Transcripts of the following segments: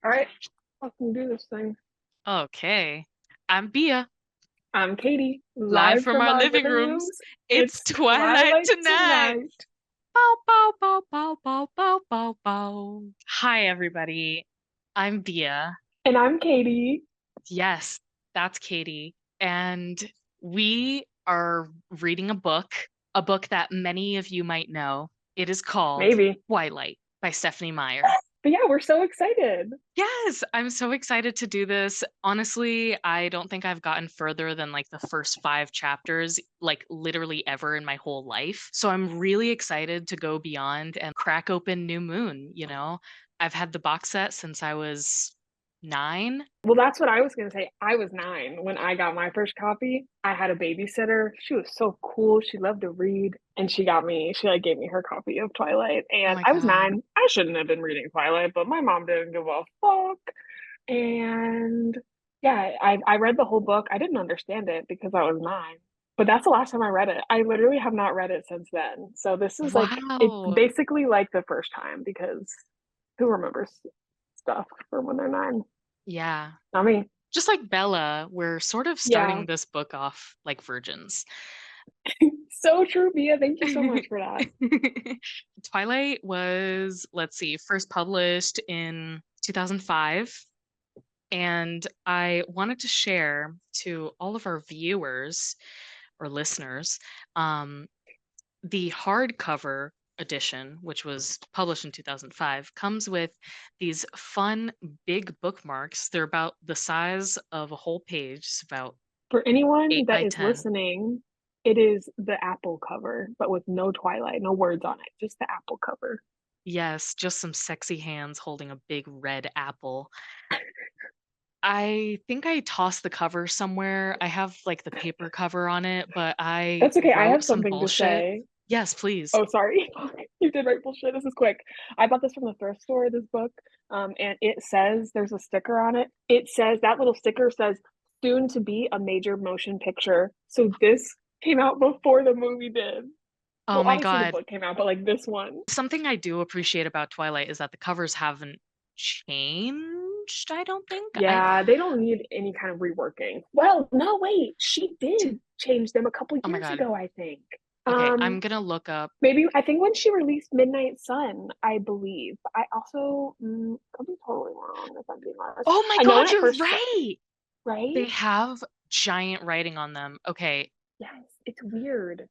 All right, fucking do this thing. Okay. I'm Bia, I'm Katie, live live from from our our living living rooms. rooms. It's It's Twilight Twilight tonight. tonight. Bow, bow, bow, bow, bow, bow, bow, bow. Hi, everybody. I'm Bia. And I'm Katie. Yes, that's Katie. And we are reading a book that many of you might know. It is called Maybe. Twilight by Stephenie Meyer. But yeah, we're so excited. Yes, I'm so excited to do this. Honestly, I don't think I've gotten further than like the first five chapters, like literally ever in my whole life. So I'm really excited to go beyond and crack open New Moon. I've had the box set since I was 9. Well, that's what I was going to say. I was 9 when I got my first copy. I had a babysitter. She was so cool. She loved to read. And she like gave me her copy of Twilight. Oh And my I was God. 9. I shouldn't have been reading Twilight, but my mom didn't give a fuck. And yeah, I read the whole book. I didn't understand it because I was 9, but that's the last time I read it. I literally have not read it since then. So this is like it's Wow. basically like the first time because who remembers stuff from when they're 9? Yeah. Not me. Just like Bella, we're sort of Yeah, starting this book off like virgins. so true, Mia. Thank you so much for that. Twilight was, let's see, first published in 2005. And I wanted to share to all of our viewers or listeners um, the hardcover edition, which was published in 2005, comes with these fun big bookmarks. They're about the size of a whole page, it's about For anyone 8 that by is 10. listening, it is the Apple cover, but with no Twilight, no words on it, just the Apple cover. Yes, just some sexy hands holding a big red apple. I think I tossed the cover somewhere. I have like the paper cover on it, but I That's okay. I wrote have some something to bullshit. say. Yes, please. Oh, sorry. You did right bullshit. This is quick. I bought this from the thrift store, this book. And it says there's a sticker on it. It says that little sticker says soon to be a major motion picture. So this came out before the movie did. Oh Well, my obviously the God. book came out, but like this one. Something I do appreciate about Twilight is that the covers haven't changed, I don't think. Yeah, they don't need any kind of reworking. Well, no, wait. She did change them a couple Oh my years God. ago, I think. Okay, Um, I'm gonna look up. Maybe I think when she released Midnight Sun, I believe. I also could be totally wrong if I'm being honest. Oh my I know when God, I you're first right. right? They have giant writing on them. Okay, Yes, it's weird.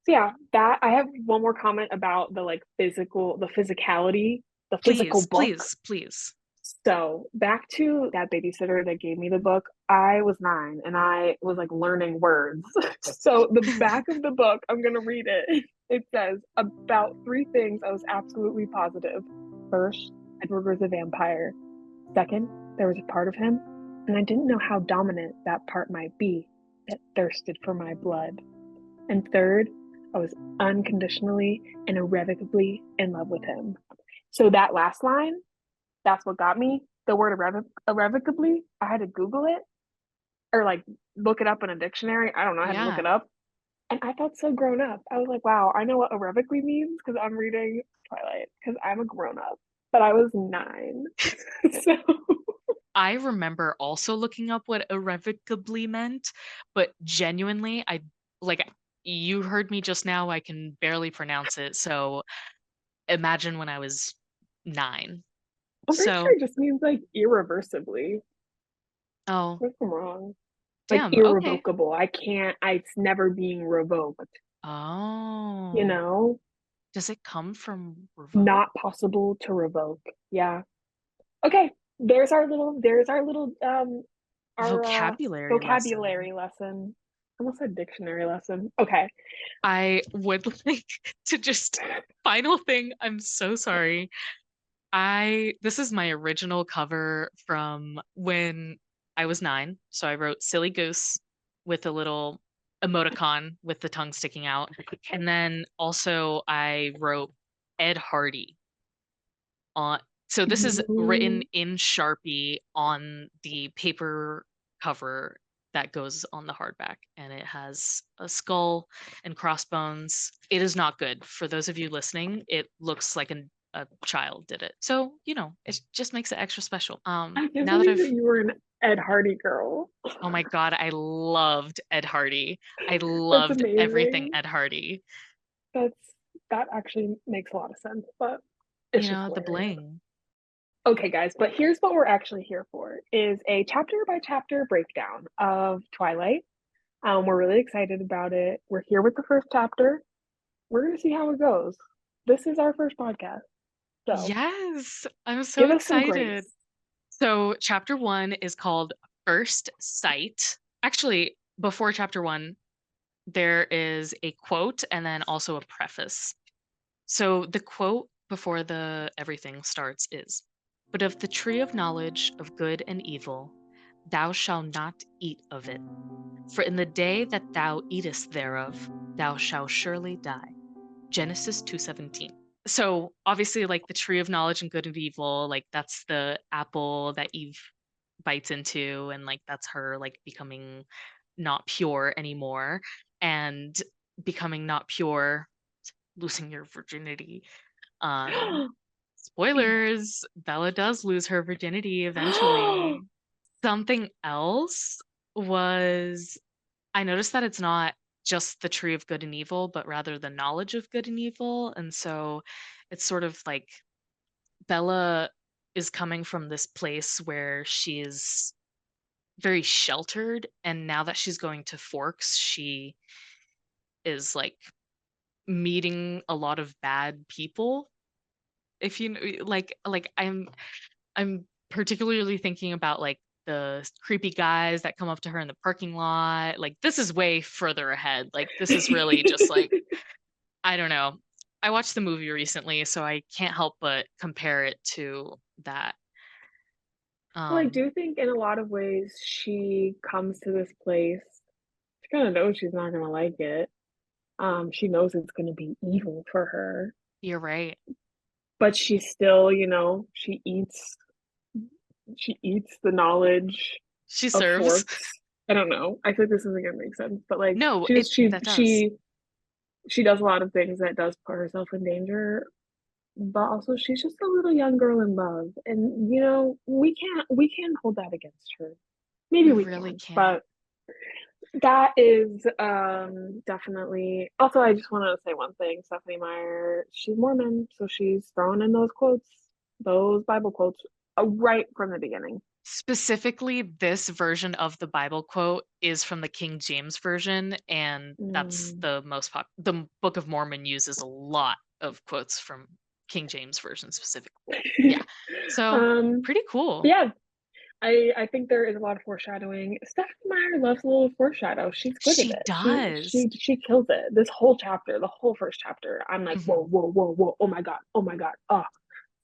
So yeah, that I have one more comment about the like the physicality, the physical please, book. please, please. So back to that babysitter that gave me the book. I was 9 and I was like learning words. So the back of the book, I'm gonna read it. It says about 3 things I was absolutely positive. First, Edward was a vampire. Second, there was a part of him, and I didn't know how dominant that part might be, that thirsted for my blood. And third, I was unconditionally and irrevocably in love with him. So that last line, that's what got me. The word irrevocably, I had to Google it or like look it up in a dictionary. I don't know, I had to look Yeah. it up. And I felt so grown up. I was like, wow, I know what irrevocably means because I'm reading Twilight because I'm a grown up. But I was 9. So I remember also looking up what irrevocably meant, but genuinely, I like you heard me just now, I can barely pronounce it. So imagine when I was 9. I'm pretty sure So, it just means like irreversibly. oh, If I'm wrong. Like damn, okay. irrevocable. It's never being revoked, you Oh, know? does it come from revoke? Not possible to revoke. Yeah. Okay. There's our Vocabulary lesson. vocabulary lesson. I almost said dictionary lesson. Okay. I would like to just final thing, I'm so sorry. This is my original cover from when I was 9. So I wrote Silly Goose with a little emoticon with the tongue sticking out. And then also I wrote Ed Hardy on. So this is written Ooh. in Sharpie on the paper cover that goes on the hardback, and it has a skull and crossbones. It is not good. For those of you listening, it looks like a child did it. So, it just makes it extra special. I can't Now that believe that I've you were an Ed Hardy girl. Oh my God, I loved Ed Hardy. I That's loved everything amazing. Ed Hardy. That's that actually makes a lot of sense, but it's just The hilarious. bling. Okay, guys, but here's what we're actually here for is a chapter by chapter breakdown of Twilight. We're really excited about it. We're here with the first chapter. We're gonna see how it goes. This is our first podcast, so Yes, I'm so give us some excited. grace. So, chapter one is called First Sight. Actually, before chapter one, there is a quote and then also a preface. So, the quote before the everything starts is, "But of the tree of knowledge of good and evil, thou shalt not eat of it. For in the day that thou eatest thereof, thou shalt surely die." Genesis 2:17. So obviously, like the tree of knowledge and good and evil, like that's the apple that Eve bites into, and like that's her like becoming not pure anymore, and becoming not pure, losing your virginity. Um, Spoilers, Bella does lose her virginity eventually. Something else was I noticed that it's not just the tree of good and evil, but rather the knowledge of good and evil. And so it's sort of like Bella is coming from this place where she is very sheltered. And now that she's going to Forks, she is like meeting a lot of bad people. If you know, I'm particularly thinking about like the creepy guys that come up to her in the parking lot. Like this is way further ahead. Like this is really just like I don't know. I watched the movie recently, so I can't help but compare it to that. Well, I Um, do think in a lot of ways she comes to this place. She kind of knows she's not gonna like it. She knows it's gonna be evil for her, you're right. but she still, she eats the knowledge She of serves. forks. I don't know. I think this isn't gonna make sense, but like No, she it just she that does. she she does a lot of things that does put herself in danger, but also she's just a little young girl in love, and we can't hold that against her. Maybe We we really can, can't. but that is definitely. Also, I just want to say one thing. Stephenie Meyer, she's Mormon, so she's throwing in those quotes, those Bible quotes, right from the beginning. Specifically, this version of the Bible quote is from the King James version, and that's Mm. the most pop. The Book of Mormon uses a lot of quotes from King James version specifically. Yeah, so um, pretty cool. yeah, I think there is a lot of foreshadowing. Stephenie Meyer loves a little foreshadow. She's good at She it. She does. she she kills it. This whole chapter, the whole first chapter, I'm like, whoa, Mhm. whoa, whoa, whoa, oh my god, oh my god, oh.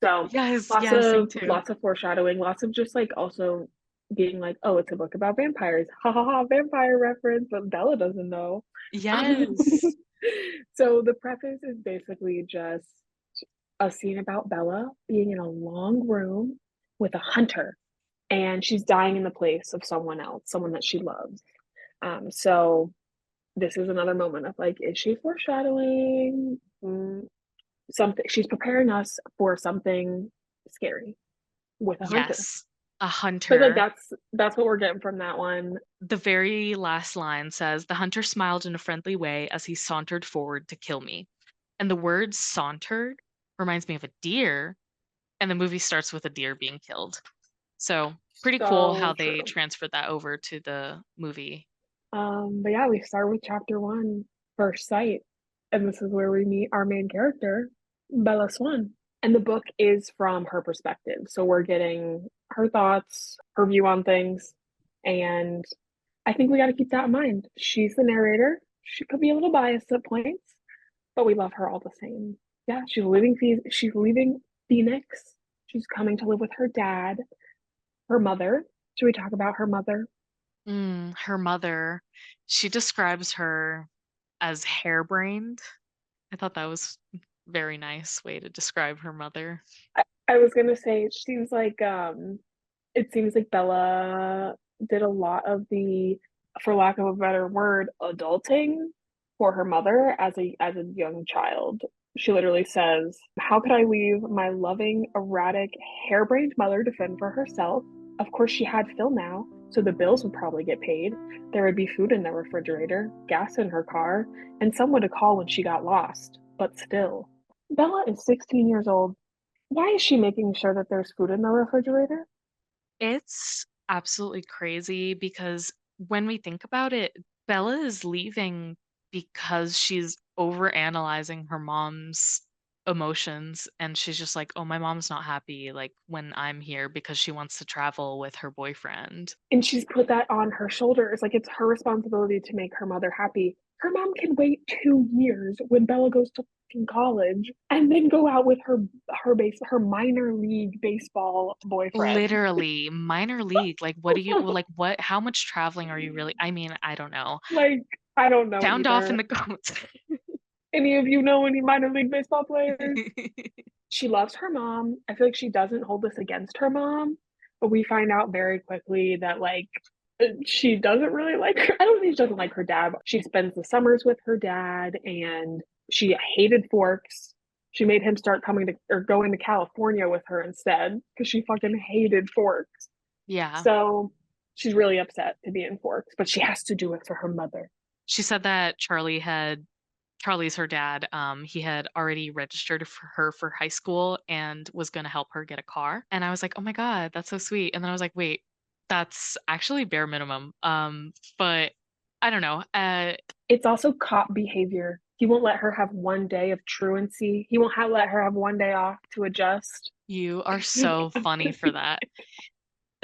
So Yes, lots yes, me of too. lots of foreshadowing, lots of just like also being like, oh, it's a book about vampires. Ha ha ha, vampire reference, but Bella doesn't know. Um, Yes. so the preface is basically just a scene about Bella being in a long room with a hunter, and she's dying in the place of someone else, someone that she loves. So this is another moment of like, is she foreshadowing something? She's preparing us for something scary with a hunter. Yes. A So like hunter. that's what we're getting from that one. The very last line says, "The hunter smiled in a friendly way as he sauntered forward to kill me." And the word sauntered reminds me of a deer, and the movie starts with a deer being killed. So pretty cool So how they true. transferred that over to the movie. But yeah, we start with chapter one, first sight, and this is where we meet our main character, Bella Swan. And the book is from her perspective, so we're getting her thoughts, her view on things, and I think we got to keep that in mind. She's the narrator. She could be a little biased at points, but we love her all the same. Yeah, she's leaving Phoenix. She's coming to live with her dad, her mother. Should we talk about her mother? Her mother, she describes her as harebrained. I thought that was very nice way to describe her mother. I was gonna say it seems like Bella did a lot of the, for lack of a better word, adulting for her mother as a young child. She literally says, "How could I leave my loving, erratic, harebrained mother to fend for herself? Of course, she had Phil now, so the bills would probably get paid. There would be food in the refrigerator, gas in her car, and someone to call when she got lost. But still, Bella is 16 years old. Why is she making sure that there's food in the refrigerator?" It's absolutely crazy because when we think about it, Bella is leaving because she's overanalyzing her mom's emotions and she's just like, "Oh, my mom's not happy like when I'm here because she wants to travel with her boyfriend." And she's put that on her shoulders. Like it's her responsibility to make her mother happy. Her mom can wait 2 years when Bella goes to fucking college and then go out with her minor league baseball boyfriend. Literally, minor league. Like, what do you well, like, what how much traveling are you really I mean, I don't know. Like, I don't know Sound off in either. the comments. Any of you know any minor league baseball players? She loves her mom. I feel like she doesn't hold this against her mom, but we find out very quickly that like she doesn't really like her. I don't think she doesn't like her dad. She spends the summers with her dad and she hated Forks. She made him start coming to or going to California with her instead because she fucking hated Forks. Yeah. So she's really upset to be in Forks, but she has to do it for her mother. She said that Charlie's her dad. He had already registered for her for high school and was going to help her get a car. And I was like, "Oh my God, that's so sweet." And then I was like, "Wait, that's actually bare minimum." But I don't know. It's also cop behavior. He won't let her have one day of truancy. He won't let her have one day off to adjust. You are so funny for that.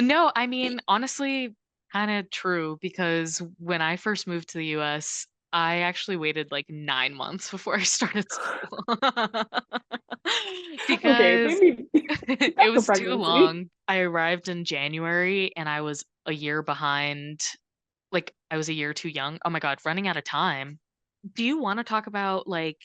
No, I mean, honestly, kind of true because when I first moved to the US, I actually waited like 9 months before I started school Okay, because maybe it that's a was too pregnancy. long. I arrived in January and I was a year behind. Like, I was a year too young. Oh my God, running out of time. Do you want to talk about like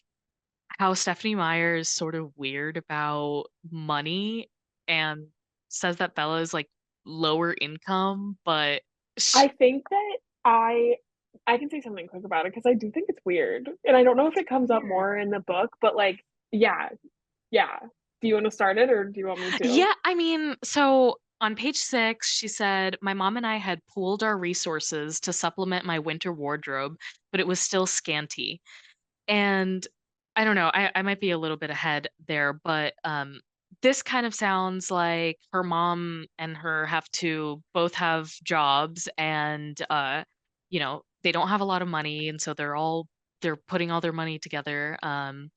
how Stephenie Meyer is sort of weird about money and says that Bella is like lower income, but sh I think that I can say something quick about it because I do think it's weird. And I don't know if it comes up weird. more in the book, but like, yeah, yeah. Do you want to start it or do you want me to? Yeah, I mean, so on page 6, she said, "My mom and I had pooled our resources to supplement my winter wardrobe, but it was still scanty." And I don't know, I might be a little bit ahead there, but this kind of sounds like her mom and her have to both have jobs and they don't have a lot of money and so they're putting all their money together. And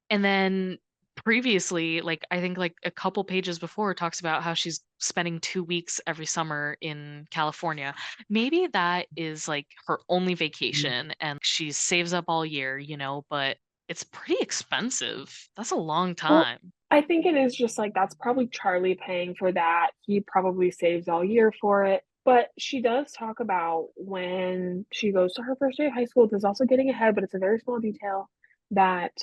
then previously, like I think like a couple pages before it talks about how she's spending 2 weeks every summer in California. Maybe that is like her only vacation and she saves up all year, but it's pretty expensive. That's a long Well, time. I think it is just like that's probably Charlie paying for that. He probably saves all year for it. But she does talk about when she goes to her first day of high school, there's also getting ahead, but it's a very small detail that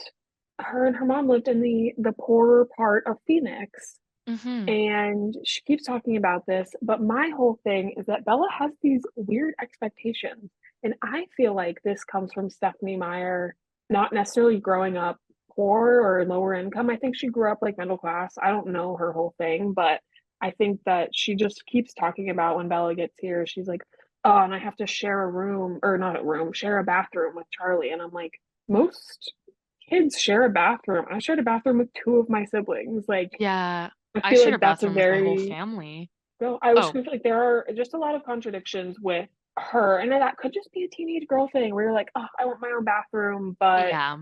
her and her mom lived in the poorer part of Phoenix. Hmm. And she keeps talking about this, but my whole thing is that Bella has these weird expectations. And I feel like this comes from Stephenie Meyer, not necessarily growing up poor or lower income. I think she grew up like middle class. I don't know her whole thing, but I think that she just keeps talking about when Bella gets here, she's like, "Oh, and I have to share a room, or not a room, share a bathroom with Charlie." And I'm like, most kids share a bathroom. I shared a bathroom with two of my siblings. Like, Yeah, I I feel shared a like that's a bathroom with my whole very family. no, I was Oh, just like there are just a lot of contradictions with her, and that could just be a teenage girl thing where you're like, "Oh, I want my own bathroom, but yeah.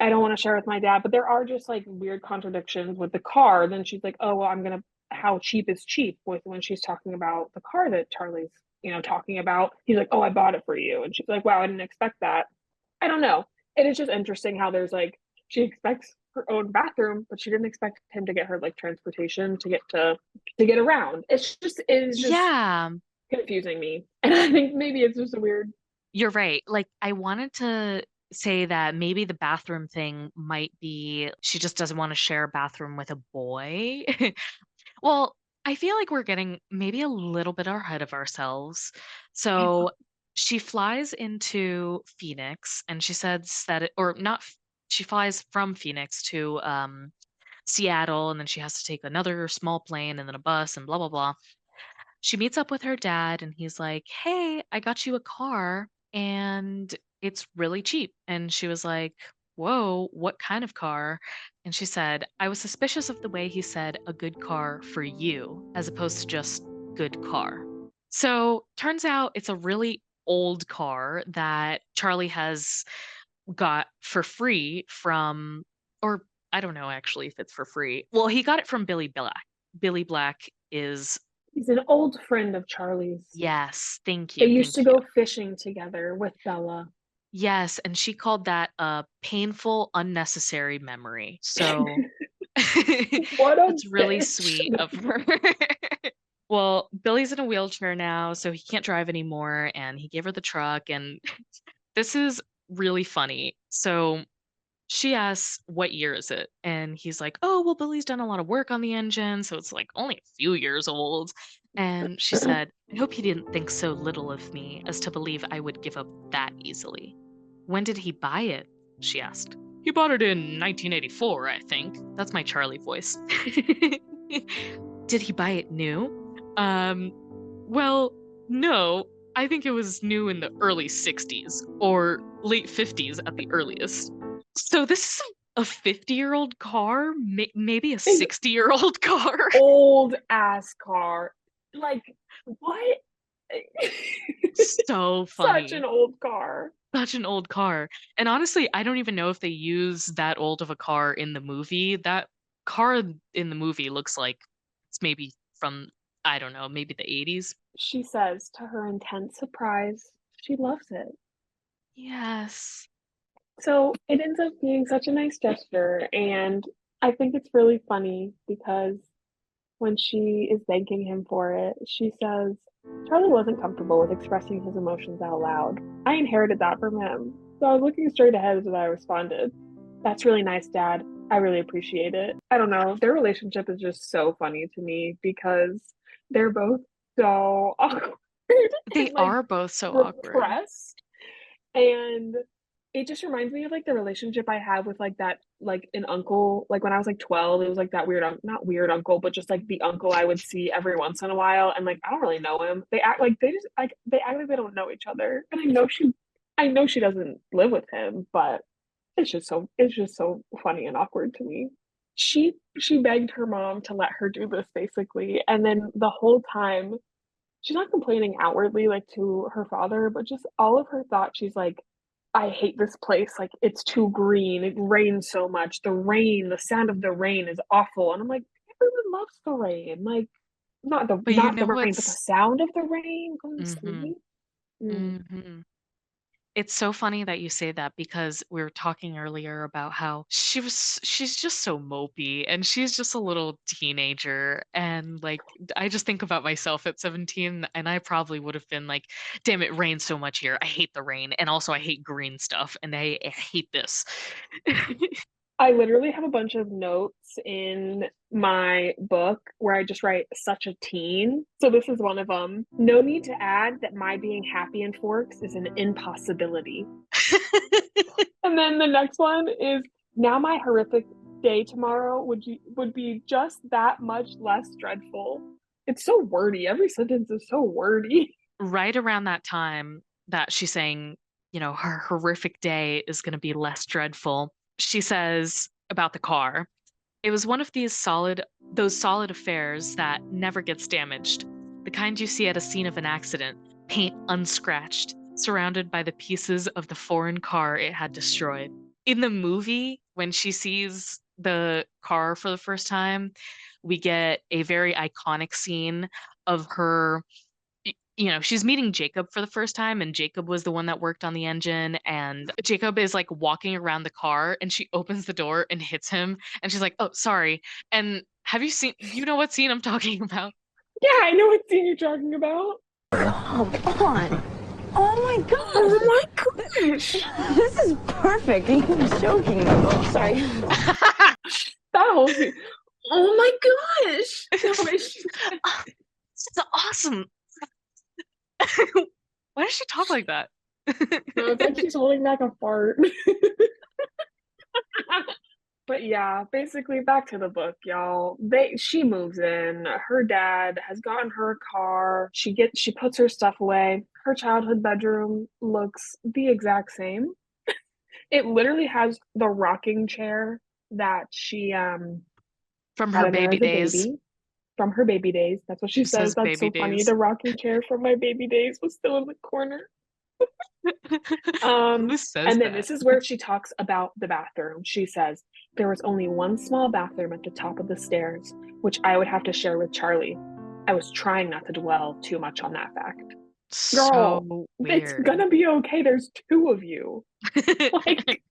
I don't want to share with my dad." But there are just like weird contradictions with the car. Then she's like, "Oh, well, I'm gonna how cheap is cheap?" With when she's talking about the car that Charlie's, talking about. He's like, "Oh, I bought it for you," and she's like, "Wow, I didn't expect that." I don't know. It is just interesting how there's like she expects her own bathroom, but she didn't expect him to get her like transportation to get around. It is just Yeah, confusing me. And I think maybe it's just a weird you're right. Like, I wanted to say that maybe the bathroom thing might be she just doesn't want to share a bathroom with a boy. Well, I feel like we're getting maybe a little bit ahead of ourselves. I So know. she flies into Phoenix and she says that or not, she flies from Phoenix to Seattle, and then she has to take another small plane and then a bus and blah blah blah. She meets up with her dad, and he's like, "Hey, I got you a car and it's really cheap." And she was like, "Whoa, what kind of car?" And she said, "I was suspicious of the way he said a good car for you as opposed to just good car." So turns out it's a really old car that Charlie has got for free from, or I don't know actually if it's for free. Well, he got it from Billy Black. Billy Black is, He's an old friend of Charlie's. yes, thank They you, used thank to you. go fishing together with Bella. Yes, and she called that a painful, unnecessary memory. So What a that's really bitch. sweet of her. Well, Billy's in a wheelchair now, so he can't drive anymore, and he gave her the truck. And this is really funny. So she asks, "What year is it?" And he's like, "Oh, well, Billy's done a lot of work on the engine, so it's like only a few years old." And she said, "I hope he didn't think so little of me as to believe I would give up that easily." "When did he buy it?" she asked. "He bought it in 1984, I think." That's my Charlie voice. "Did he buy it new?" Um, well, no. I think it was new in the early 60s or late 50s at the earliest. So this is a 50-year-old car, maybe a His 60-year-old car. old ass car. Like, what? So Such an funny. old car. Such an old car. And honestly, I don't even know if they use that old of a car in the movie. That car in the movie looks like it's maybe from, I don't know, maybe the 80s. She says to her intense surprise, she loves it. Yes. So it ends up being such a nice gesture. And I think it's really funny because when she is thanking him for it, she says, Charlie wasn't comfortable with expressing his emotions out loud. I inherited that from him. So I was looking straight ahead as I responded. That's really nice, Dad. I really appreciate it. I don't know. Their relationship is just so funny to me because they're both so awkward They and like are both so awkward. repressed. And it just reminds me of like the relationship I have with like that like an uncle. Like when I was like 12, it was like that weird not weird uncle, but just like the uncle I would see every once in a while. And like I don't really know him. They act like they act like they don't know each other. And I know she doesn't live with him, but it's just so funny and awkward to me. She begged her mom to let her do this basically. And then the whole time she's not complaining outwardly like to her father, but just all of her thoughts, she's like, I hate this place. Like it's too green. It rains so much. The sound of the rain is awful. And I'm like, everyone loves the rain. Like But you not know the rain, but the what's sound of the rain. Going to mm-hmm, sleep. Mm. mm-hmm. It's so funny that you say that because we were talking earlier about how she's just so mopey and she's just a little teenager. And like, I just think about myself at 17 and I probably would have been like, damn, it rains so much here. I hate the rain. And also, I hate green stuff and I hate this. I literally have a bunch of notes in my book where I just write such a teen. So this is one of them. No need to add that my being happy in Forks is an impossibility. And then the next one is now my horrific day tomorrow would be just that much less dreadful. It's so wordy. Every sentence is so wordy. Right around that time that she's saying, her horrific day is going to be less dreadful, she says about the car, "It was one of those solid affairs that never gets damaged. The kind you see at a scene of an accident, paint unscratched, surrounded by the pieces of the foreign car it had destroyed." In the movie, when she sees the car for the first time, we get a very iconic scene of her. She's meeting Jacob for the first time, and Jacob was the one that worked on the engine. And Jacob is like walking around the car, and she opens the door and hits him. And she's like, "Oh, sorry." And you know what scene I'm talking about? Yeah, I know what scene you're talking about. Oh, come on. Oh my Oh god. my gosh. This is perfect. He was joking. Oh, sorry. That whole scene. Oh my gosh. This is awesome. Why does she talk like that? No, it's like she's holding back a fart. But yeah, basically back to the book, y'all. She moves in. Her dad has gotten her a car. She puts her stuff away. Her childhood bedroom looks the exact same. It literally has the rocking chair that she From had her in there baby as a days. baby from her baby days. That's what she She says. says That's baby so funny. days. The rocking chair from my baby days was still in the corner. Who says And then that? this is where she talks about the bathroom. She says, there was only one small bathroom at the top of the stairs, which I would have to share with Charlie. I was trying not to dwell too much on that fact. Girl, So it's weird. gonna be okay. There's two of you. Like,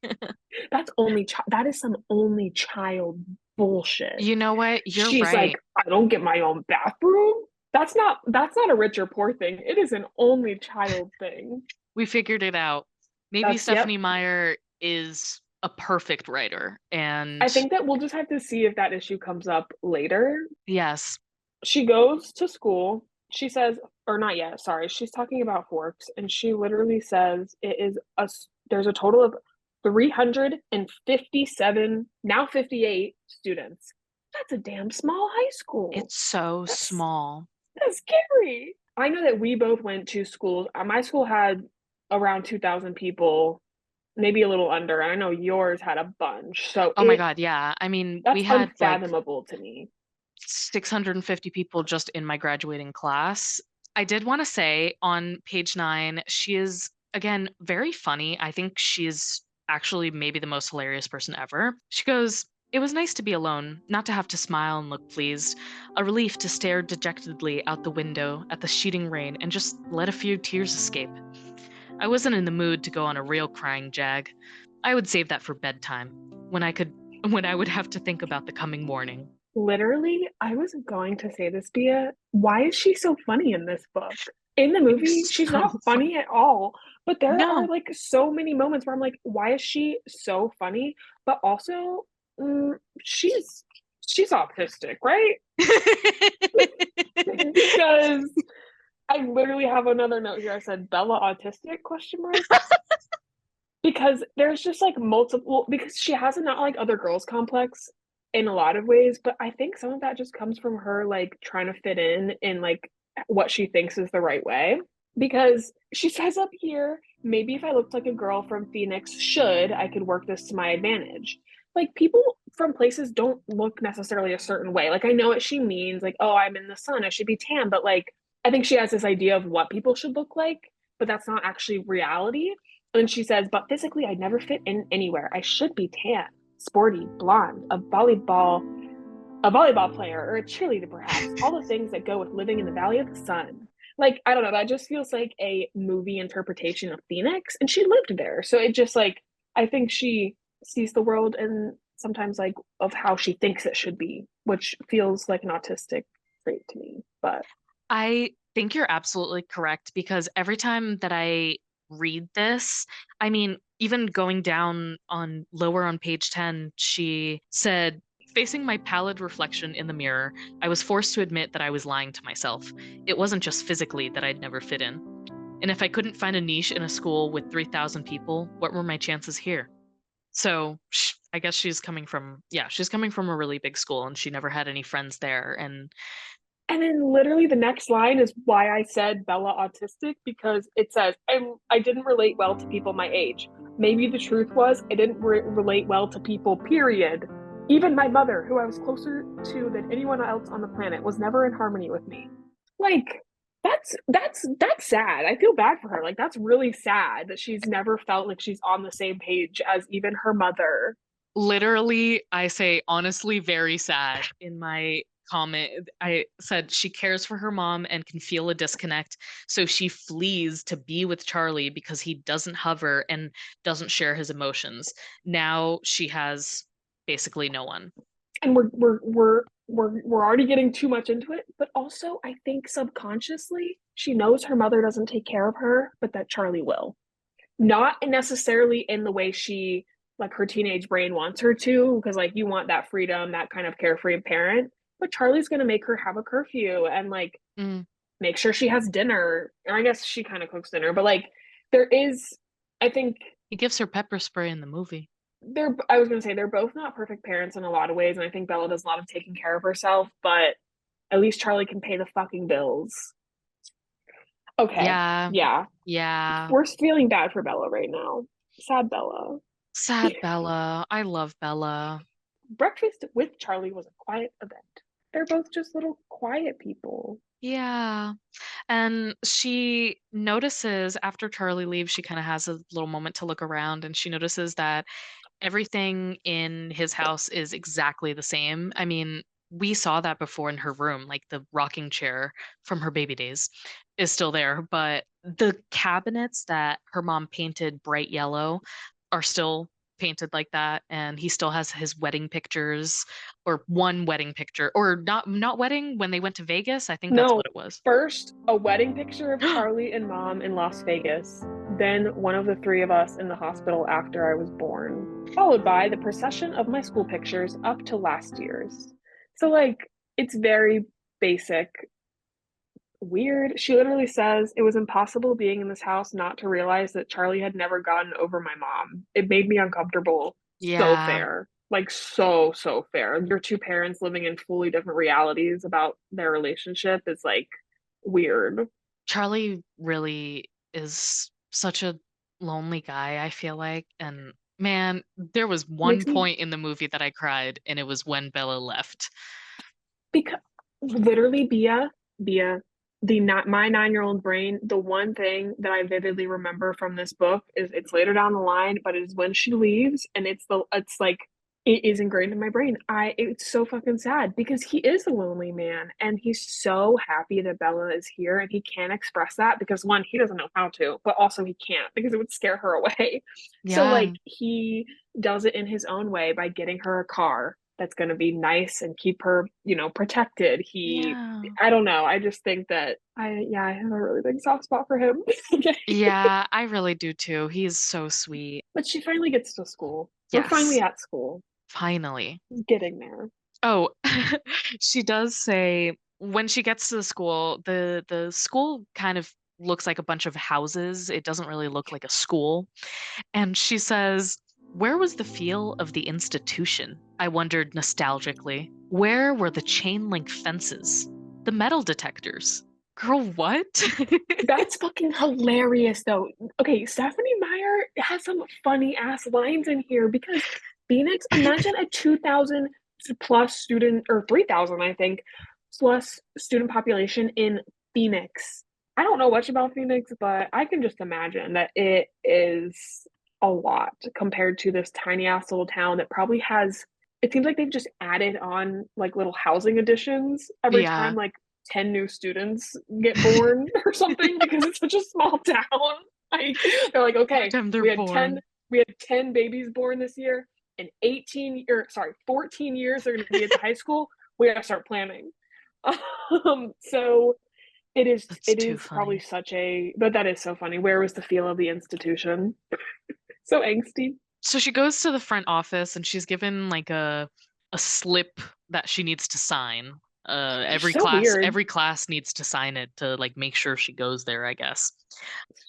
that is some only child bullshit. You know what? You're She's right. like, I don't get my own bathroom. That's not a rich or poor thing. It is an only child thing. We figured it out. Maybe That's yep. Stephenie Meyer is a perfect writer. And I think that we'll just have to see if that issue comes up later. yes, She goes to school. She says, or not yet, sorry. She's talking about Forks, and she literally says there's a total of 357, now 58 students. That's a damn small high school. it's so small. That's scary. I know that we both went to schools. My school had around 2,000 people, maybe a little under. I know yours had a bunch. So Oh my God, yeah. I mean, we that's had like unfathomable to me. 650 people just in my graduating class. I did want to say on page 9, she is, again, very funny. I think she's actually maybe the most hilarious person ever. She goes, "It was nice to be alone, not to have to smile and look pleased. A relief to stare dejectedly out the window at the sheeting rain and just let a few tears escape. I wasn't in the mood to go on a real crying jag. I would save that for bedtime, when I would have to think about the coming morning." Literally, I was going to say this, Bia. Why is she so funny in this book? In the movie, she's So not funny at all. But there are no. like so many moments where I'm like, why is she so funny? But also, she's autistic, right? Because I literally have another note here. I said Bella autistic question mark. Because there's just like multiple, because she has a not like other girls complex in a lot of ways, but I think some of that just comes from her like trying to fit in like what she thinks is the right way. Because she says up here, maybe if I looked like a girl from Phoenix, I could work this to my advantage. Like people from places don't look necessarily a certain way. Like I know what she means, like, oh, I'm in the sun, I should be tan, but like I think she has this idea of what people should look like, but that's not actually reality. And she says, but physically, I'd never fit in anywhere. I should be tan, sporty, blonde, a volleyball player, or a cheerleader, perhaps. All the things that go with living in the Valley of the Sun. Like, I don't know, that just feels like a movie interpretation of Phoenix, and she lived there. So it just like, I think she sees the world and sometimes like of how she thinks it should be, which feels like an autistic trait to me. But I think you're absolutely correct because every time that I read this, I mean, even going down on lower on page 10, she said, "Facing my pallid reflection in the mirror, I was forced to admit that I was lying to myself. It wasn't just physically that I'd never fit in. And if I couldn't find a niche in a school with 3,000 people, what were my chances here?" So I guess she's coming from a really big school and she never had any friends there. And then literally the next line is why I said Bella autistic, because it says, I didn't relate well to people my age. Maybe the truth was I didn't relate well to people, period. Even my mother, who I was closer to than anyone else on the planet, was never in harmony with me. Like, that's sad. I feel bad for her. Like, that's really sad that she's never felt like she's on the same page as even her mother. Literally, I say honestly very sad in my comment. I said she cares for her mom and can feel a disconnect, so she flees to be with Charlie because he doesn't hover and doesn't share his emotions. Now she has basically no one. And we're already getting too much into it, but also I think subconsciously she knows her mother doesn't take care of her, but that Charlie will. Not necessarily in the way she like her teenage brain wants her to, because like you want that freedom, that kind of carefree parent, but Charlie's going to make her have a curfew and like make sure she has dinner. And I guess she kind of cooks dinner, but like there is, I think He gives her pepper spray in the movie. I was gonna say they're both not perfect parents in a lot of ways, and I think Bella does a lot of taking care of herself, but at least Charlie can pay the fucking bills. Okay, Yeah. yeah. Yeah. We're feeling bad for Bella right now. Sad Bella. Sad Bella. I love Bella. Breakfast with Charlie was a quiet event. They're both just little quiet people. Yeah. And she notices after Charlie leaves, she kind of has a little moment to look around and she notices that everything in his house is exactly the same. I mean, we saw that before in her room, like the rocking chair from her baby days is still there, but the cabinets that her mom painted bright yellow are still painted like that, and he still has his wedding pictures, or one wedding picture, or not wedding when they went to Vegas. I think that's No, what it was. first a wedding picture of Charlie and Mom in Las Vegas, then one of the three of us in the hospital after I was born, followed by the procession of my school pictures up to last year's. So, like, it's very basic. Weird. She literally says it was impossible being in this house not to realize that Charlie had never gotten over my mom. It made me uncomfortable. So Yeah. fair. Like, so, so fair. Your two parents living in fully different realities about their relationship is like weird. Charlie really is such a lonely guy, I feel like. And man, there was one Makes me point in the movie that I cried, and it was when Bella left. because literally Bia, the not my 9-year-old brain, the one thing that I vividly remember from this book is it's later down the line, but it is when she leaves, and it's like it is ingrained in my brain. It's so fucking sad because he is a lonely man and he's so happy that Bella is here and he can't express that because one, he doesn't know how to, but also he can't because it would scare her away. So Yeah. like he does it in his own way by getting her a car that's going to be nice and keep her, protected. Yeah. I don't know. I just think that I have a really big soft spot for him. Okay. Yeah, I really do too. He's so sweet. But she finally gets to school. We're finally Yes, at school. finally. Getting there. Oh, she does say when she gets to the school, the school kind of looks like a bunch of houses. It doesn't really look like a school. And she says, "Where was the feel of the institution?" I wondered nostalgically. Where were the chain link fences? The metal detectors? Girl, what? That's fucking hilarious though. Okay, Stephenie Meyer has some funny ass lines in here because Phoenix, imagine a 2,000 plus student, or 3,000, I think, plus student population in Phoenix. I don't know much about Phoenix, but I can just imagine that it is a lot compared to this tiny ass little town that probably has, it seems like they've just added on like little housing additions every Yeah. time like 10 new students get born or something because it's such a small town. Like they're like, Every okay, time they're we had 10 born. we had 10 babies born this year, and 14 years they're gonna be at the high school. We gotta start planning. So it is That's it too is probably funny. but that is so funny. Where was the feel of the institution? So angsty. So she goes to the front office and she's given like a slip that she needs to sign. So weird. Every class needs to sign it to like make sure she goes there, I guess.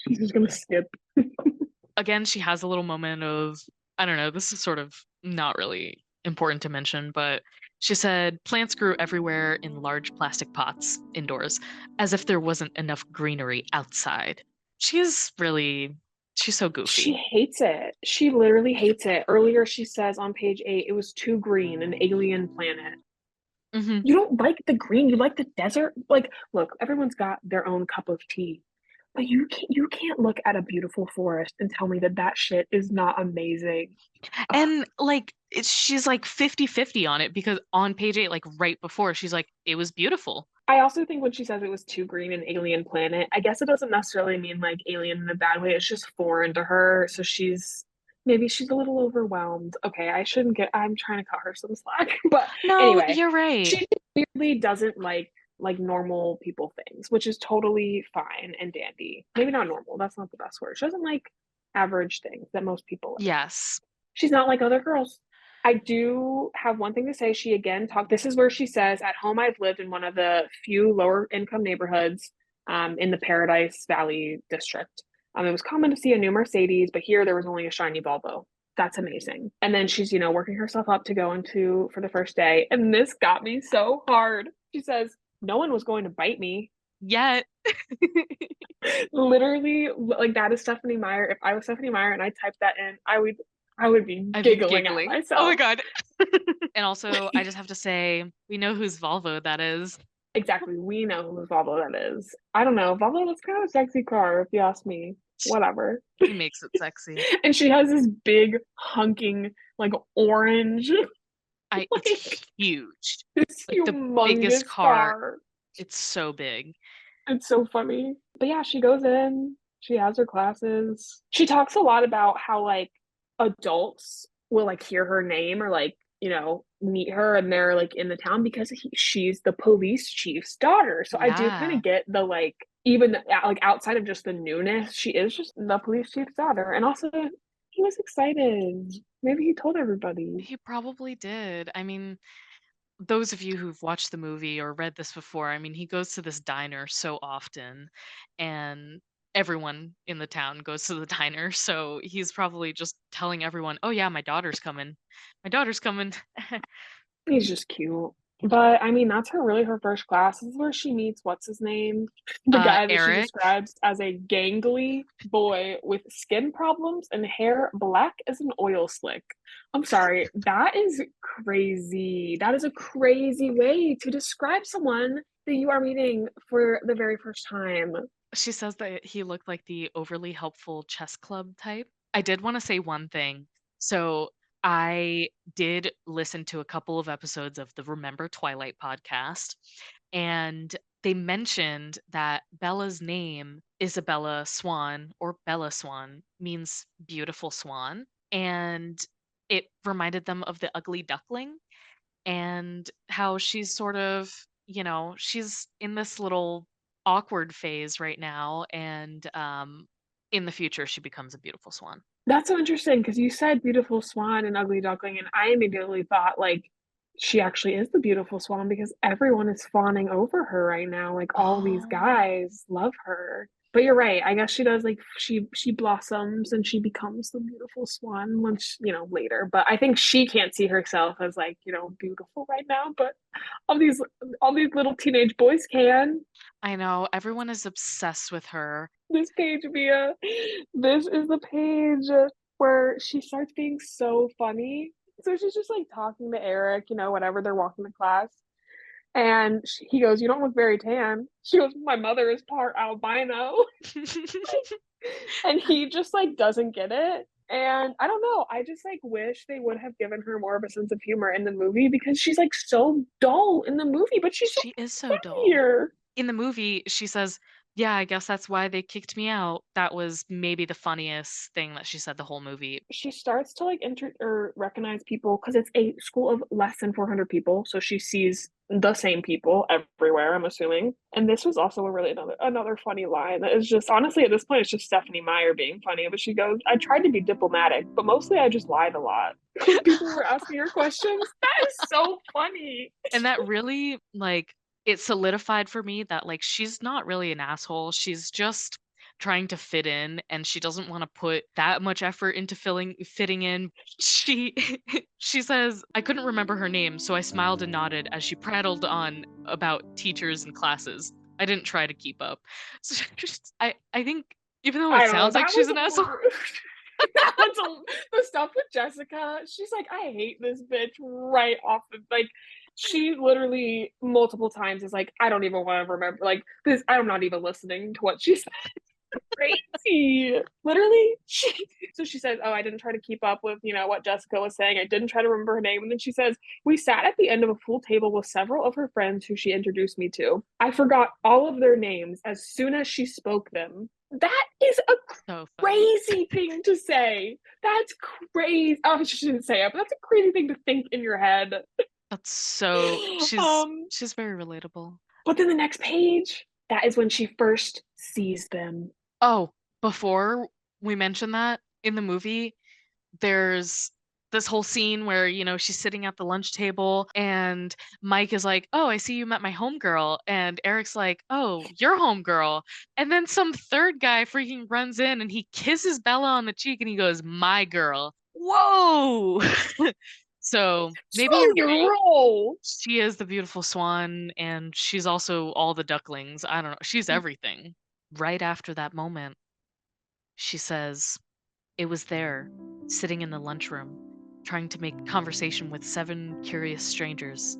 She's just gonna skip. Again, she has a little moment of, I don't know, this is sort of not really important to mention, but she said plants grew everywhere in large plastic pots indoors, as if there wasn't enough greenery outside. She's so She goofy. hates it. She literally hates it. Earlier, she says on page 8, it was too green, an alien planet. Hmm. You don't like the green, you like the desert. Like, look, everyone's got their own cup of tea, but you can't look at a beautiful forest and tell me that that shit is not amazing. Ugh. And like she's like 50-50 on it because on page 8, like right before, she's like, it was beautiful. I also think when she says it was too green, an alien planet, I guess it doesn't necessarily mean like alien in a bad way. It's just foreign to her. So maybe she's a little overwhelmed. Okay, I'm trying to cut her some slack. But No, anyway, you're right. she clearly doesn't like normal people things, which is totally fine and dandy. Maybe not normal, that's not the best word. She doesn't like average things that most people like. Yes. She's not like other girls. I do have one thing to say. She again talked. This is where she says, "At home, I've lived in one of the few lower income neighborhoods in the Paradise Valley district. It was common to see a new Mercedes, but here there was only a shiny Volvo." that's amazing. And then she's, working herself up to go into for the first day. And this got me so hard. She says, no one was going to bite me. Yet. Literally, like that is Stephenie Meyer. If I was Stephenie Meyer and I typed that in, I would be giggling at myself. Oh my God. And also, I just have to say, we know whose Volvo that is. Exactly. We know whose Volvo that is. I don't know. Volvo was kind of a sexy car, if you ask me. Whatever. He makes it sexy. And she has this big, hunking, like orange. It's huge. This like the biggest car. It's so big. It's so funny. But yeah, she goes in, she has her classes. She talks a lot about how like adults will like hear her name or like, meet her and they're like in the town because she's the police chief's daughter. So I do kind of get the like, even like outside of just the newness, she is just the police chief's daughter. And also, he was excited. Maybe he told everybody. He probably did. I mean, those of you who've watched the movie or read this before, I mean, he goes to this diner so often, and everyone in the town goes to the diner. So he's probably just telling everyone, oh, yeah, my daughter's coming. My daughter's coming. He's just cute. But I mean, that's her first class. This is where she meets what's his name? The guy that Eric. She describes as a gangly boy with skin problems and hair black as an oil slick. I'm sorry, that is crazy. That is a crazy way to describe someone that you are meeting for the very first time. She says that he looked like the overly helpful chess club type. I did want to say one thing. So I did listen to a couple of episodes of the Remember Twilight podcast, and they mentioned that Bella's name, Isabella Swan, or Bella Swan, means beautiful swan. And it reminded them of the ugly duckling and how she's sort of, she's in this little awkward phase right now. And in the future, she becomes a beautiful swan. That's so interesting because you said beautiful swan and ugly duckling, and I immediately thought like she actually is the beautiful swan because everyone is fawning over her right now. Like all these guys love her. But you're right. I guess she does like she blossoms and she becomes the beautiful swan once, later. But I think she can't see herself as like, beautiful right now, but all these little teenage boys can. I know. Everyone is obsessed with her. This page, Mia. This is the page where she starts being so funny. So she's just like talking to Eric, whatever, they're walking to class. And he goes, you don't look very tan. She goes, my mother is part albino. And he just like doesn't get it. And I don't know. I just like wish they would have given her more of a sense of humor in the movie because she's like so dull in the movie, but she is so dull. In the movie, she says, yeah, I guess that's why they kicked me out. That was maybe the funniest thing that she said the whole movie. She starts to like enter or recognize people because it's a school of less than 400 people. So she sees the same people everywhere, I'm assuming. And this was also a really another funny line. It's just honestly at this point, it's just Stephenie Meyer being funny. But she goes, I tried to be diplomatic, but mostly I just lied a lot. People were asking her questions. That is so funny. And that really like it solidified for me that like she's not really an asshole. She's just trying to fit in and she doesn't want to put that much effort into fitting in. She says, I couldn't remember her name, so I smiled and nodded as she prattled on about teachers and classes. I didn't try to keep up. So I think even though it sounds like she's an asshole. The stuff with Jessica, she's like, I hate this bitch right off the like she literally multiple times is like, I don't even want to remember like this. I'm not even listening to what she said. Crazy. Literally. So she says, oh, I didn't try to keep up with, what Jessica was saying. I didn't try to remember her name. And then she says, we sat at the end of a full table with several of her friends who she introduced me to. I forgot all of their names as soon as she spoke them. That is a crazy thing to say. That's crazy. Oh, she shouldn't say it, but that's a crazy thing to think in your head. That's so she's very relatable. But then the next page, that is when she first sees them. Oh, before we mention that, in the movie, there's this whole scene where, she's sitting at the lunch table and Mike is like, oh, I see you met my homegirl. And Eric's like, oh, your homegirl. And then some third guy freaking runs in and he kisses Bella on the cheek and he goes, my girl. Whoa! So maybe Slow you're your right. roll. She is the beautiful swan, and she's also all the ducklings. I don't know. She's everything. Right after that moment, she says, "It was there, sitting in the lunchroom, trying to make conversation with 7 curious strangers,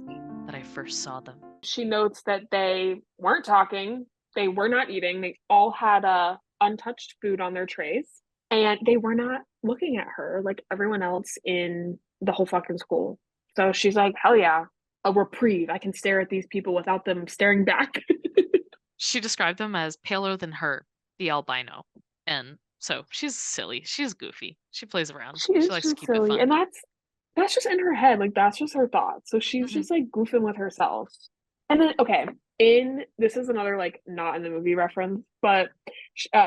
that I first saw them." She notes that they weren't talking, they were not eating, they all had untouched food on their trays, and they were not looking at her like everyone else in the whole fucking school. So she's like, hell yeah, a reprieve. I can stare at these people without them staring back. She described them as paler than her, the albino. And so she's silly. She's goofy. She plays around. She She is likes to just keep it silly, fun. and that's just in her head, like, that's just her thoughts, so she's Hmm. just, like, goofing with herself. And then okay, in this is another, like, not in the movie reference, but,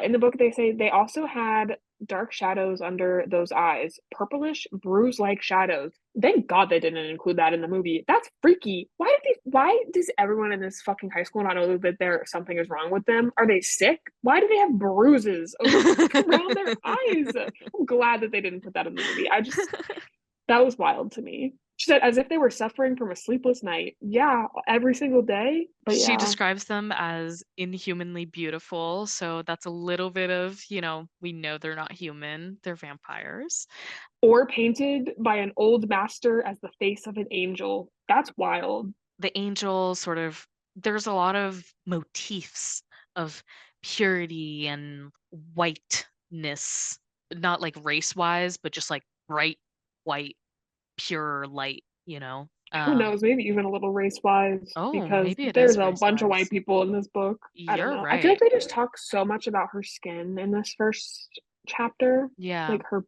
in the book, they say they also had dark shadows under those eyes, purplish, bruise-like shadows. Thank God they didn't include that in the movie. That's freaky. Why does everyone in this fucking high school not know that something is wrong with them? Are they sick? Why do they have bruises around their eyes? I'm glad that they didn't put that in the movie. That was wild to me. She said, as if they were suffering from a sleepless night. Yeah, every single day. But She yeah, describes them as inhumanly beautiful. So that's a little bit of, we know they're not human, they're vampires. or painted by an old master as the face of an angel. That's wild. The angel sort of, there's a lot of motifs of purity and whiteness, not like race wise, but just like bright white, pure light. Who knows? Maybe even a little race wise, Oh, because maybe it there's is a race bunch of white wise. people in this book. I don't You're know. I feel like right. they just talk so much about her skin in this first chapter, Yeah, like her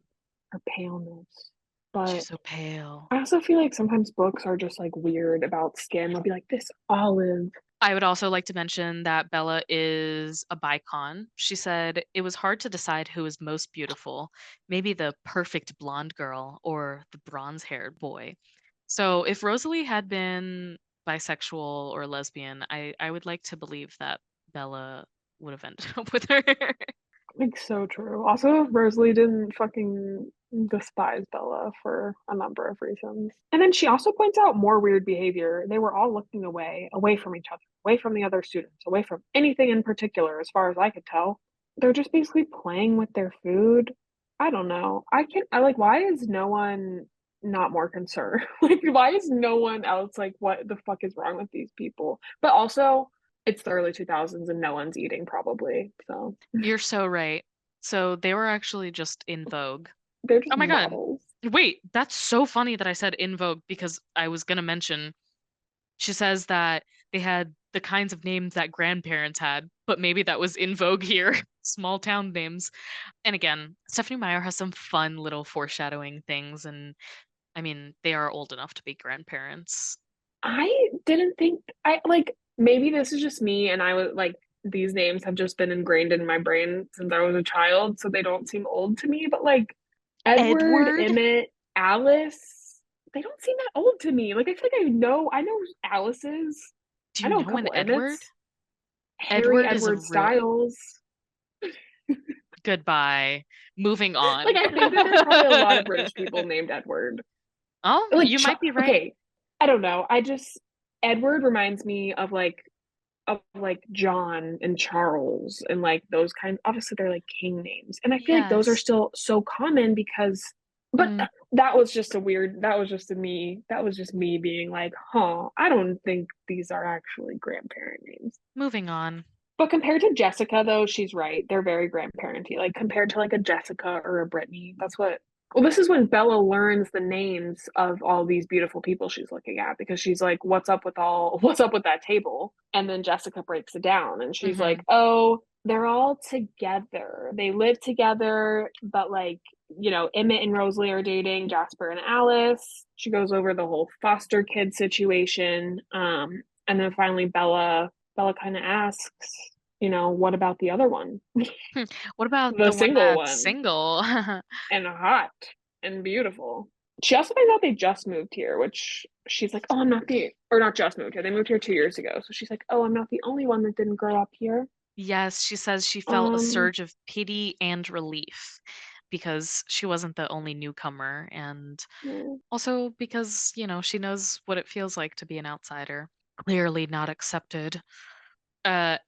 paleness. But she's so pale. I also feel like sometimes books are just like weird about skin. They'll be like this olive. I would also like to mention that Bella is a bicon. She said it was hard to decide who was most beautiful, maybe the perfect blonde girl or the bronze haired boy. So if Rosalie had been bisexual or lesbian, I would like to believe that Bella would have ended up with her. Like so true. Also, Rosalie didn't fucking despise Bella for a number of reasons. And then she also points out more weird behavior. They were all looking away from each other, away from the other students, away from anything in particular, as far as I could tell. They're just basically playing with their food. I don't know. I like, why is no one not more concerned? Like, why is no one else like, what the fuck is wrong with these people? But also, it's the early 2000s and no one's eating probably. So You're so right. So they were actually just in vogue. they're Oh just my God. models. Wait, that's so funny that I said in vogue because I was going to mention she says that they had the kinds of names that grandparents had, but maybe that was in vogue here. Small town names. And again, Stephenie Meyer has some fun little foreshadowing things. And I mean, they are old enough to be grandparents. I didn't think I like maybe this is just me and I was like these names have just been ingrained in my brain since I was a child, so they don't seem old to me, but like Edward, Edward? Emmett, Alice, they don't seem that old to me. Like I know Alice's. Do I you know a know an couple Edward? Emmets. Harry Edward is a Edward real. Styles. Goodbye. Moving Like on. I think that there's probably a lot of British people named Edward. Oh, Like you might be right. okay, I don't know. I just Edward reminds me of like John and Charles and like those kinds. Obviously, they're like king names, and I feel like those are Yes. still so common because. But Mm, that was just a weird. That was just a me. That was just me being like, huh. I don't think these are actually grandparent names. moving on. But compared to Jessica, though, she's right. They're very grandparenty. Like compared to like a Jessica or a Brittany, that's what. Well, this is when Bella learns the names of all these beautiful people she's looking at because she's like, what's up with that table?" And then Jessica breaks it down and she's Hmm. like, "Oh, they're all together. They live together, but like, Emmett and Rosalie are dating Jasper and Alice." She goes over the whole foster kid situation. And then finally Bella kind of asks, what about the other one? What about The the one single that's one single? and hot and beautiful. She also finds out they just moved here, which she's like, oh, I'm not or not just moved here. They moved here 2 years ago. So she's like, oh, I'm not the only one that didn't grow up here. Yes, she says she felt a Um, surge of pity and relief. because she wasn't the only newcomer, and Yeah. also because, she knows what it feels like to be an outsider. Clearly not accepted. Uh,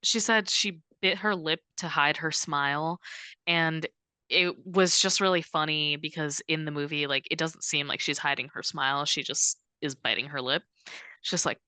she said she bit her lip to hide her smile, and it was just really funny because in the movie, like, it doesn't seem like she's hiding her smile. She just is biting her lip. She's just like,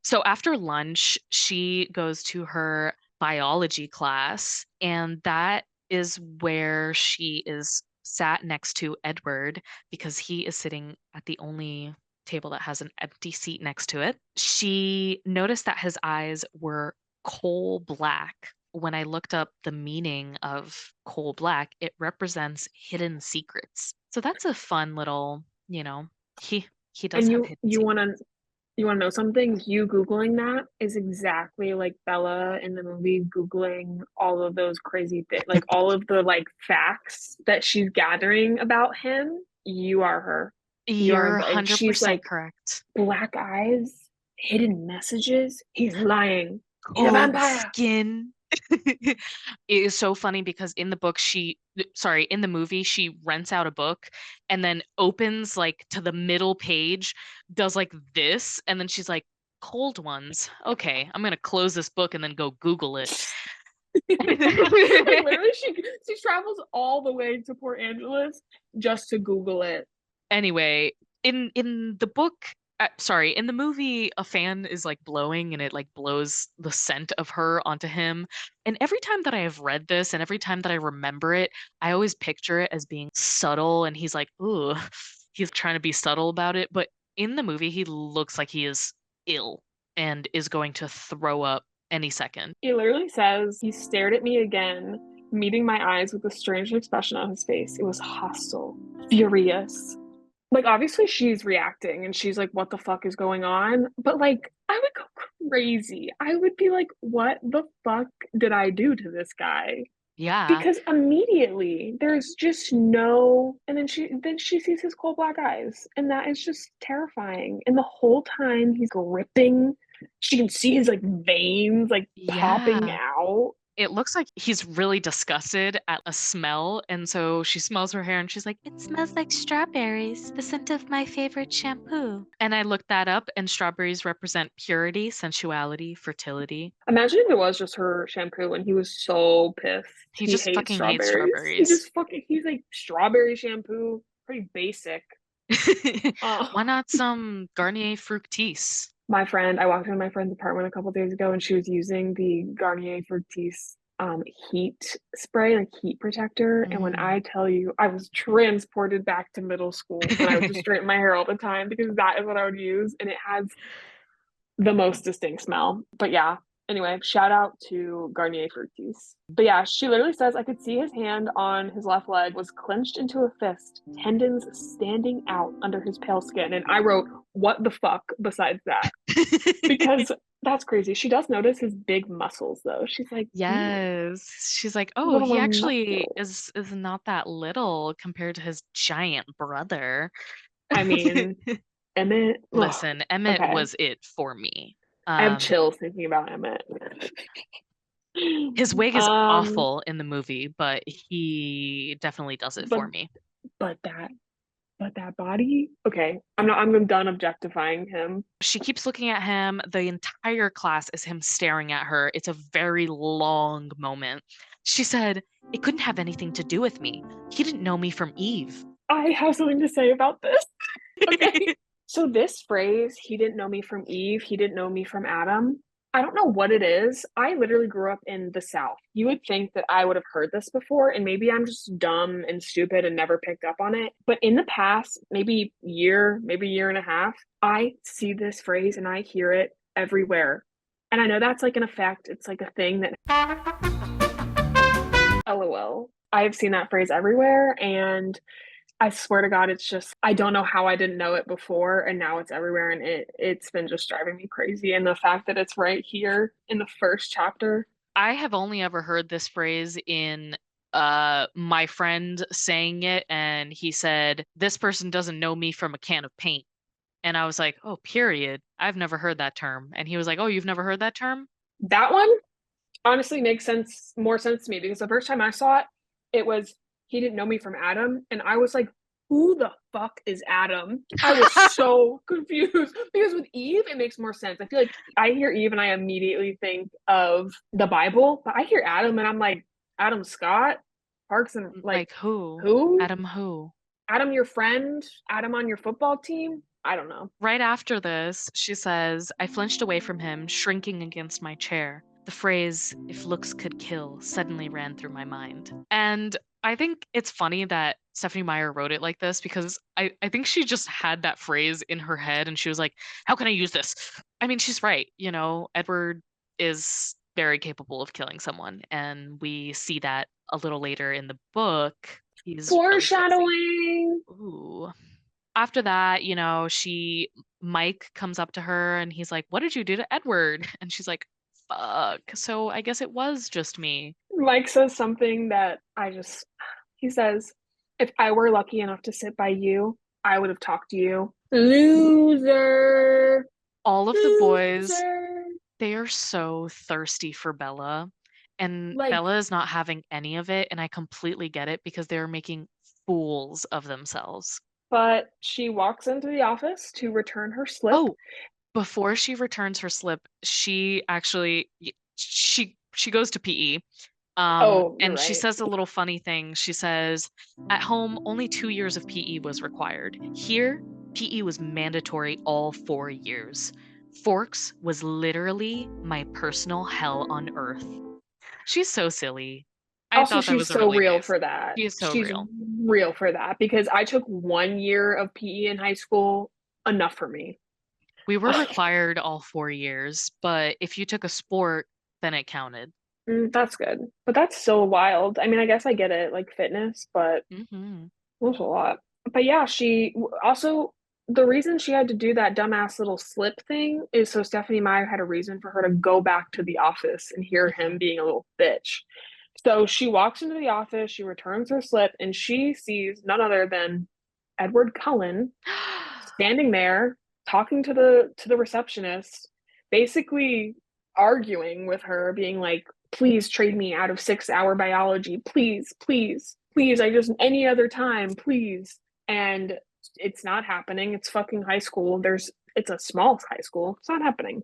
so after lunch, she goes to her biology class, and that is where she is sat next to Edward because he is sitting at the only table that has an empty seat next to it. She noticed that his eyes were coal black. When I looked up the meaning of coal black, it represents hidden secrets. So that's a fun little, he does And have you hidden you secrets. wanna you wanna know something? You Googling that is exactly like Bella in the movie Googling all of those crazy things, like all of the like facts that she's gathering about him. You are her. You are, You're and she's 100% like, correct. black eyes, hidden messages. He's lying. He's a Cold vampire. skin. It is so funny because in the movie, she rents out a book and then opens like to the middle page, does like this, and then she's like, cold ones. Okay, I'm gonna close this book and then go Google it. Like literally, she travels all the way to Port Angeles just to Google it. Anyway, in the book, sorry, in the movie, a fan is like blowing and it like blows the scent of her onto him. And every time that I have read this and every time that I remember it, I always picture it as being subtle and he's like, ooh, he's trying to be subtle about it. But in the movie, he looks like he is ill and is going to throw up any second. He literally says, he stared at me again, meeting my eyes with a strange expression on his face. It was hostile, furious. Like, obviously, she's reacting and she's like, what the fuck is going on? But, like, I would go crazy. I would be like, what the fuck did I do to this guy? Yeah. Because immediately there's just no, and then she sees his cold black eyes, and that is just terrifying. And the whole time he's gripping, she can see his like veins like popping Yeah. out. It looks like he's really disgusted at a smell, and so she smells her hair and she's like, it smells like strawberries, the scent of my favorite shampoo. And I looked that up, and strawberries represent purity, sensuality, fertility. Imagine if it was just her shampoo and he was so pissed. He He just hates fucking hates strawberries. He strawberries. just fucking, he's like, strawberry shampoo, pretty basic. Why Oh. not some Garnier Fructis? I walked into my friend's apartment a couple days ago and she was using the Garnier Fructis heat spray, like heat protector. And when I tell you, I was transported back to middle school when I would just straighten my hair all the time because that is what I would use. And it has the most distinct smell. But yeah, anyway, shout out to Garnier Fructis. But yeah, she literally says, I could see his hand on his left leg was clenched into a fist, tendons standing out under his pale skin. And I wrote, what the fuck besides that? Because that's crazy. She does notice his big muscles though. She's like, Yes. She's like, a oh, little he more actually muscle. is not that little compared to his giant brother. I mean, Emmett. Ugh, Listen, Emmett okay. was it for me. I have chills thinking about Emmett. His wig is um, awful in the movie, but he definitely does it but for me. but that but that body. Okay, I'm done objectifying him. She keeps looking at him. The entire class is him staring at her. It's a very long moment. She said, it couldn't have anything to do with me. He didn't know me from Eve. I have something to say about this. Okay. So this phrase, he didn't know me from Eve, he didn't know me from Adam. I don't know what it is. I literally grew up in the South. You would think that I would have heard this before, and maybe I'm just dumb and stupid and never picked up on it. But in the past, maybe year and a half, I see this phrase and I hear it everywhere. And I know that's like an effect. It's like a thing that LOL. I've seen that phrase everywhere, and I swear to God, it's just I don't know how I didn't know it before, and now it's everywhere, and it's been just driving me crazy. And the fact that it's right here in the first chapter. I have only ever heard this phrase in my friend saying it, and he said, this person doesn't know me from a can of paint. And I was like, oh, period. I've never heard that term. And he was like, oh, you've never heard that term? That one honestly makes more sense to me because the first time I saw it, it was, he didn't know me from Adam. And I was like, who the fuck is Adam? I was so confused because with Eve, it makes more sense. I feel like I hear Eve and I immediately think of the Bible, but I hear Adam and I'm like, Adam Scott, Parks and Like who? who? Adam who? Adam, your friend? Adam on your football team? I don't know. Right after this, she says, I flinched away from him, shrinking against my chair. The phrase, if looks could kill, suddenly ran through my mind. And I think it's funny that Stephenie Meyer wrote it like this because I think she just had that phrase in her head and she was like, how can I use this? I mean, she's right. You know, Edward is very capable of killing someone. And we see that a little later in the book. He's really sexy. Foreshadowing. Ooh. After that, you know, Mike comes up to her and he's like, what did you do to Edward? And she's like, fuck. So I guess it was just me. Mike says something that he says, if I were lucky enough to sit by you, I would have talked to you. Loser. All of the boys, they are so thirsty for Bella. And Like, Bella is not having any of it. And I completely get it because they're making fools of themselves. But she walks into the office to return her slip. Oh, before she returns her slip, she actually she goes to PE. And she right. says a little funny thing. She says, at home, only 2 years of PE was required. Here, PE was mandatory all 4 years. Forks was literally my personal hell on earth. She's so silly. I Also, thought that she's was a so really real nice. for that. She is so She's real. real for that because I took 1 year of PE in high school, enough for me. We were required all 4 years, but if you took a sport, then it counted. That's good. But that's so wild. I mean, I guess I get it, like fitness, but that's a lot. But yeah, she also, the reason she had to do that dumbass little slip thing is so Stephenie Meyer had a reason for her to go back to the office and hear him being a little bitch. So she walks into the office, she returns her slip, and she sees none other than Edward Cullen standing there talking to the receptionist, basically arguing with her, being like, please trade me out of 6-hour biology. Please, please, please. I just, any other time, please. And it's not happening. It's fucking high school. It's a small high school. It's not happening.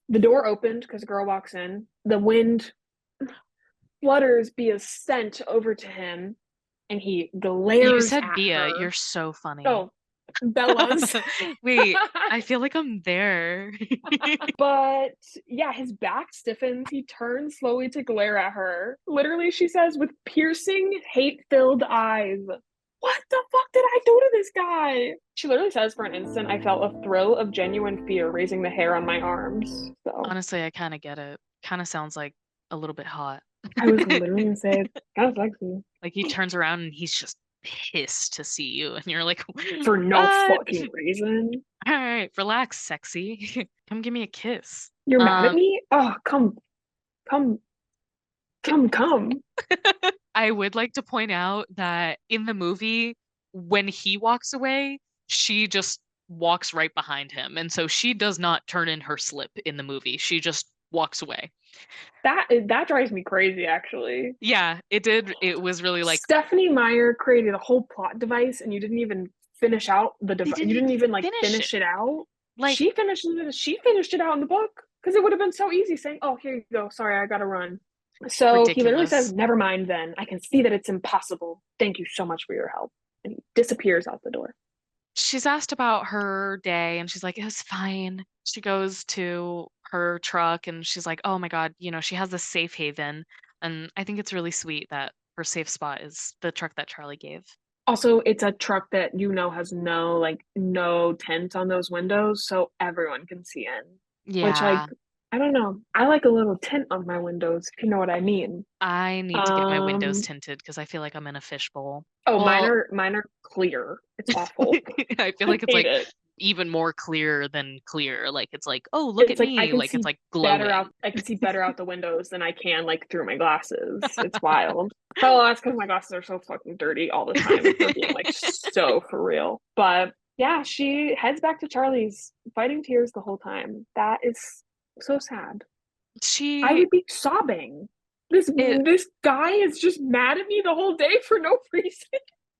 The door opened because a girl walks in. The wind flutters Bia's scent over to him, and he glares You said at Bia. her. You're so funny. Oh, Bella's. Wait, I feel like I'm there. But yeah, his back stiffens. He turns slowly to glare at her. Literally, she says, with piercing, hate-filled eyes, what the fuck did I do to this guy? She literally says, for an instant, I felt a thrill of genuine fear raising the hair on my arms. So Honestly, I kind of get it. Kind of sounds like a little bit hot. I was literally gonna say, it's kind of sexy. Like he turns around and he's just pissed to see you, and you're like, for no what? fucking reason. All right, relax, sexy. Come give me a kiss. You're mad at me? Oh, come. I would like to point out that in the movie, when he walks away, she just walks right behind him. And so she does not turn in her slip in the movie. She just walks away. That drives me crazy, actually. Yeah, it did. It was really like Stephenie Meyer created a whole plot device and you didn't even finish out the device. You didn't even like finish it out. Like she finished it out in the book because it would have been so easy saying, "Oh, here you go. Sorry, I gotta run." So ridiculous. He literally says, "Never mind then. I can see that it's impossible. Thank you so much for your help." And he disappears out the door. She's asked about her day and she's like, it was fine. She goes to her truck and she's like, oh my God, you know, she has this safe haven. And I think it's really sweet that her safe spot is the truck that Charlie gave. Also, it's a truck that has no tint on those windows, so everyone can see in. Yeah. Which, like, I don't know. I like a little tint on my windows, if you know what I mean. I need to get my windows tinted because I feel like I'm in a fishbowl. Oh, well, mine are clear. It's awful. I feel like it's even more clear than clear. Like it's like, oh, look at me. Like it's like glowing. I can see better out the windows than I can like through my glasses. It's wild. Oh, that's because my glasses are so fucking dirty all the time. For being like so for real. But yeah, she heads back to Charlie's, fighting tears the whole time. That is so sad. I would be sobbing. This guy is just mad at me the whole day for no reason.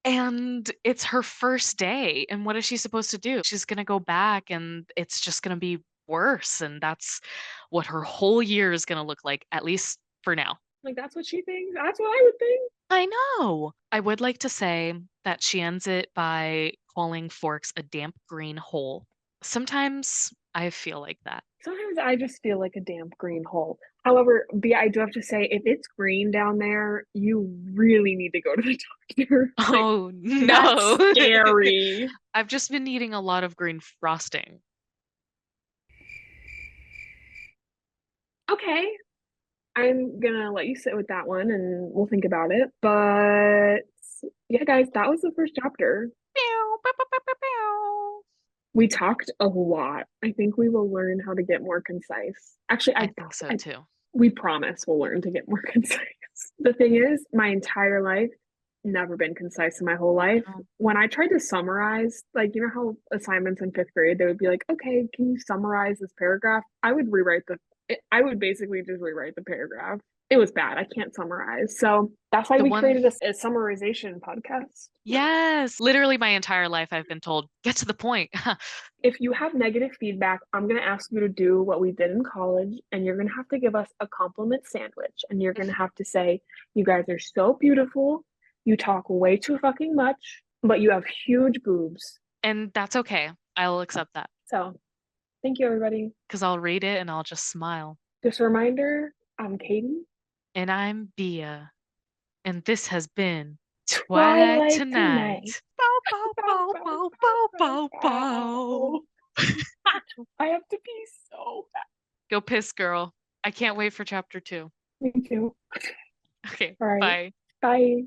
And it's her first day. And what is she supposed to do? She's going to go back and it's just going to be worse. And that's what her whole year is going to look like, at least for now. Like, that's what she thinks. That's what I would think. I know. I would like to say that she ends it by calling Forks a damp green hole. Sometimes I feel like that. Sometimes I just feel like a damp green hole. However, I do have to say, if it's green down there, you really need to go to the doctor. Oh, no. That's scary. I've just been eating a lot of green frosting. Okay. I'm gonna let you sit with that one and we'll think about it. But yeah, guys, that was the first chapter. We talked a lot. I think we will learn how to get more concise. Actually, I think so too. We promise we'll learn to get more concise. The thing is, my entire life, never been concise in my whole life. Oh. When I tried to summarize, like, you know how assignments in 5th grade, they would be like, okay, can you summarize this paragraph? I would basically just rewrite the paragraph. It was bad. I can't summarize. So that's why we created a summarization podcast. Yes. Literally my entire life I've been told, get to the point. If you have negative feedback, I'm going to ask you to do what we did in college, and you're going to have to give us a compliment sandwich. And you're going to have to say, you guys are so beautiful. You talk way too fucking much, but you have huge boobs. And that's okay. I'll accept that. So thank you, everybody. Because I'll read it and I'll just smile. Just a reminder, I'm Katie. And I'm Bia. And this has been Twilight Tonight. Bow, bow, bow, bow, bow, bow, bow. I have to pee so bad. Go piss, girl. I can't wait for chapter 2. Me too. Okay, All right. bye. Bye.